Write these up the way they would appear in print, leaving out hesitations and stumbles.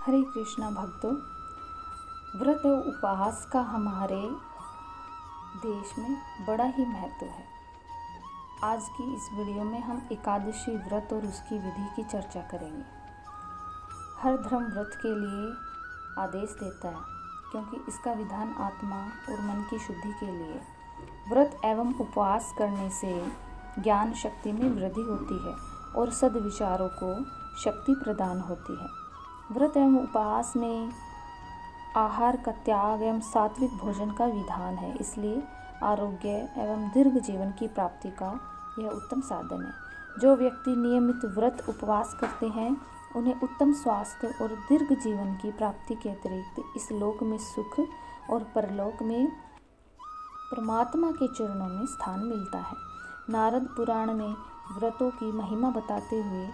हरे कृष्णा भक्तों, व्रत और उपवास का हमारे देश में बड़ा ही महत्व है। आज की इस वीडियो में हम एकादशी व्रत और उसकी विधि की चर्चा करेंगे। हर धर्म व्रत के लिए आदेश देता है क्योंकि इसका विधान आत्मा और मन की शुद्धि के लिए। व्रत एवं उपवास करने से ज्ञान शक्ति में वृद्धि होती है और सद्विचारों को शक्ति प्रदान होती है। व्रत एवं उपवास में आहार का त्याग एवं सात्विक भोजन का विधान है, इसलिए आरोग्य एवं दीर्घ जीवन की प्राप्ति का यह उत्तम साधन है। जो व्यक्ति नियमित व्रत उपवास करते हैं उन्हें उत्तम स्वास्थ्य और दीर्घ जीवन की प्राप्ति के अतिरिक्त इस लोक में सुख और परलोक में परमात्मा के चरणों में स्थान मिलता है। नारद पुराण में व्रतों की महिमा बताते हुए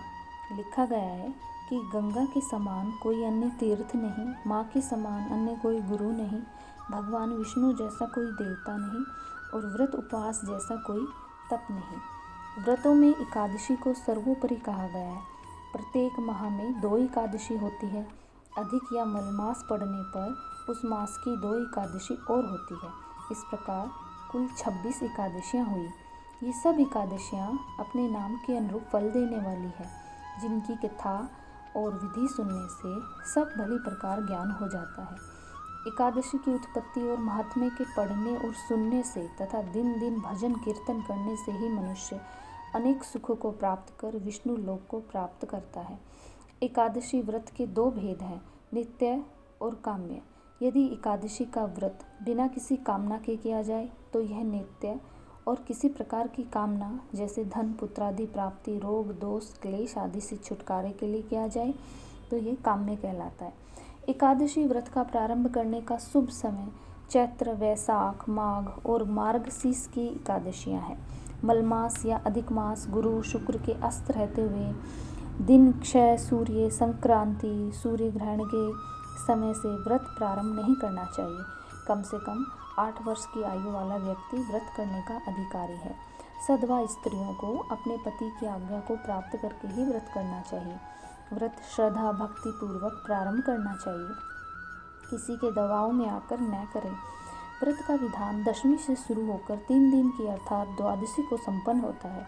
लिखा गया है कि गंगा के समान कोई अन्य तीर्थ नहीं, माँ के समान अन्य कोई गुरु नहीं, भगवान विष्णु जैसा कोई देवता नहीं और व्रत उपवास जैसा कोई तप नहीं। व्रतों में एकादशी को सर्वोपरि कहा गया है। प्रत्येक माह में 2 एकादशी होती है। अधिक या मलमास पड़ने पर उस मास की 2 एकादशी और होती है। इस प्रकार कुल 26 एकादशियाँ हुई। ये सब एकादशियाँ अपने नाम के अनुरूप फल देने वाली है, जिनकी कथा और विधि सुनने से सब भली प्रकार ज्ञान हो जाता है। एकादशी की उत्पत्ति और महात्म्य के पढ़ने और सुनने से तथा दिन दिन भजन कीर्तन करने से ही मनुष्य अनेक सुखों को प्राप्त कर विष्णु लोक को प्राप्त करता है। एकादशी व्रत के 2 भेद हैं, नित्य और काम्य। यदि एकादशी का व्रत बिना किसी कामना के किया जाए तो यह नित्य, और किसी प्रकार की कामना जैसे धन पुत्रादि प्राप्ति, रोग दोष क्लेश आदि से छुटकारे के लिए किया जाए तो ये काम्य कहलाता है। एकादशी व्रत का प्रारंभ करने का शुभ समय चैत्र, वैशाख, माघ और मार्गशीर्ष की एकादशियां हैं। मलमास या अधिक मास गुरु शुक्र के अस्त रहते हुए दिन, क्षय, सूर्य, संक्रांति, सूर्य ग्रहण के समय से व्रत प्रारंभ नहीं करना चाहिए। कम से कम 8 वर्ष की आयु वाला व्यक्ति व्रत करने का अधिकारी है। सधवा स्त्रियों को अपने पति की आज्ञा को प्राप्त करके ही व्रत करना चाहिए। व्रत श्रद्धा भक्ति पूर्वक प्रारंभ करना चाहिए, किसी के दबाव में आकर न करें। व्रत का विधान दशमी से शुरू होकर 3 दिन की अर्थात द्वादशी को संपन्न होता है।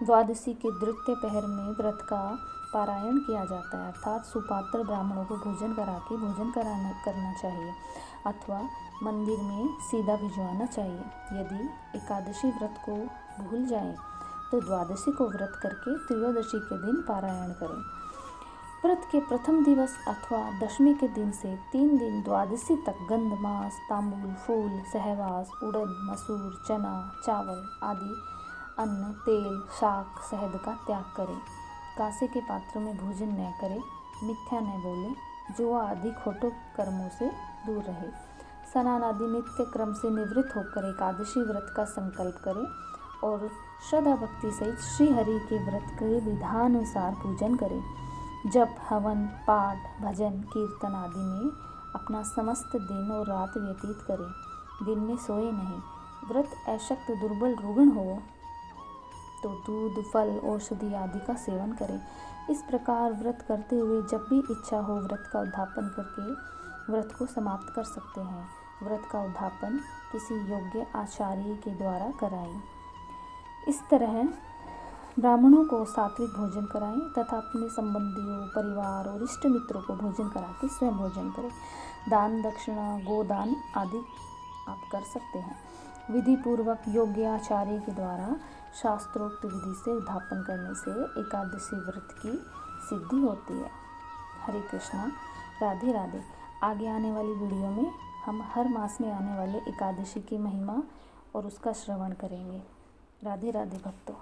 द्वादशी के द्वितीय पहर में व्रत का पारायण किया जाता है, अर्थात सुपात्र ब्राह्मणों को भोजन करा के भोजन करना चाहिए अथवा मंदिर में सीधा भिजवाना चाहिए। यदि एकादशी व्रत को भूल जाएं तो द्वादशी को व्रत करके त्रयोदशी के दिन पारायण करें। व्रत के प्रथम दिवस अथवा दशमी के दिन से 3 दिन द्वादशी तक गंध, मांस, तांबूल, फूल, सहवास, उड़द, मसूर, चना, चावल आदि अन्न, तेल, शाक, शहद का त्याग करें। कांसे के पात्रों में भोजन न करें, मिथ्या न बोले, जुआ आदि खोटों कर्मों से दूर रहे। स्नान आदि नित्य क्रम से निवृत्त होकर एकादशी व्रत का संकल्प करें और श्रद्धा भक्ति सहित श्री हरि के व्रत के विधानुसार पूजन करें। जप, हवन, पाठ, भजन, कीर्तन आदि में अपना समस्त दिन और रात व्यतीत करें। दिन में सोए नहीं। व्रत अशक्त, दुर्बल, रुग्ण हो तो दूध, फल, औषधि आदि का सेवन करें। इस प्रकार व्रत करते हुए जब भी इच्छा हो व्रत का उद्यापन करके व्रत को समाप्त कर सकते हैं। व्रत का उद्यापन किसी योग्य आचार्य के द्वारा कराएं। इस तरह ब्राह्मणों को सात्विक भोजन कराएं तथा अपने संबंधियों, परिवार और इष्ट मित्रों को भोजन करा के स्वयं भोजन करें। दान, दक्षिणा, गोदान आदि आप कर सकते हैं। विधि पूर्वक योग्य आचार्य के द्वारा शास्त्रोक्त विधि से उद्यापन करने से एकादशी व्रत की सिद्धि होती है। हरे कृष्णा, राधे राधे। आगे आने वाली वीडियो में हम हर मास में आने वाले एकादशी की महिमा और उसका श्रवण करेंगे। राधे राधे भक्तों।